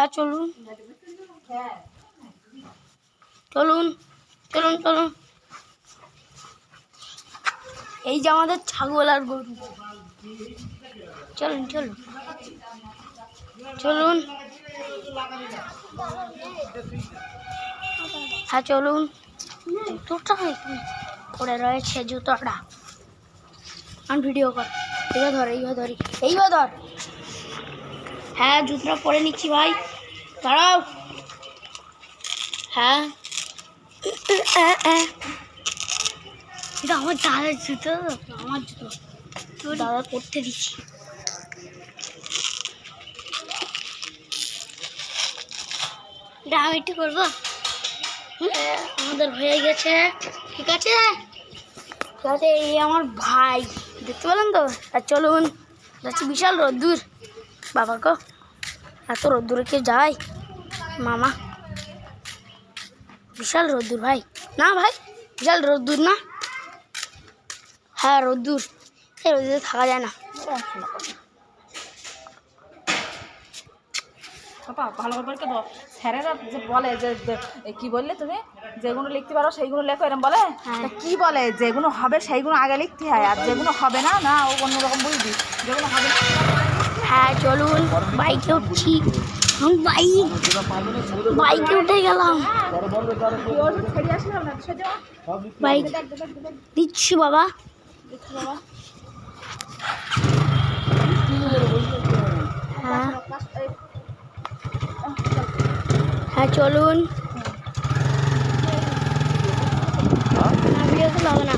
হ্যাঁ চলুন চলুন চলুন চলুন। এই যে আমাদের ছাগল আর গরু। চলুন চলুন চলুন। হ্যাঁ চলুন। জুতোটা পড়ে রয়েছে, জুতোটা আমি ভিডিও কর। এইবার ধর, এইবার ধরি, এইবার ধর। হ্যাঁ জুতোটা পরে নিচ্ছি ভাই, দাঁড়াও। হ্যাঁ এটা আমার দাদার জুতো, আমার জুতো দাদা পরতে দিচ্ছি। এটা আমি একটু করবো। আমাদের হয়ে গেছে, ঠিক আছে ঠিক আছে। এই আমার ভাই, দেখতে পেলেন তো। আর চলুন, যাচ্ছি বিশাল রোদ্দুর। বাবা গো, এত রোদ্দুরে কে যায় মামা? বিশাল রোদ্দুর ভাই। না ভাই, বিশাল রোদ্দুর না? হ্যাঁ রোদ্দুর, এই রোদ্দুরে থাকা যায় না। ভালো করে তো স্যারেরা যে বলে যে কি বললে তুমি, যেগুলো লিখতে পারো সেইগুলো লেখো, এরকম বলে। কি বলে যেগুলো হবে সেইগুলো আগে লিখতে হয়, আর যেগুলো হবে না না ও অন্যরকম বুঝবি, যেগুলো হবে না। হ্যাঁ চলুন, বাইকে উঠছি। বাইকে উঠে গেলাম। বাইক দিচ্ছি বাবা। হ্যাঁ হ্যাঁ চলুন। ভিডিও তো হবে না।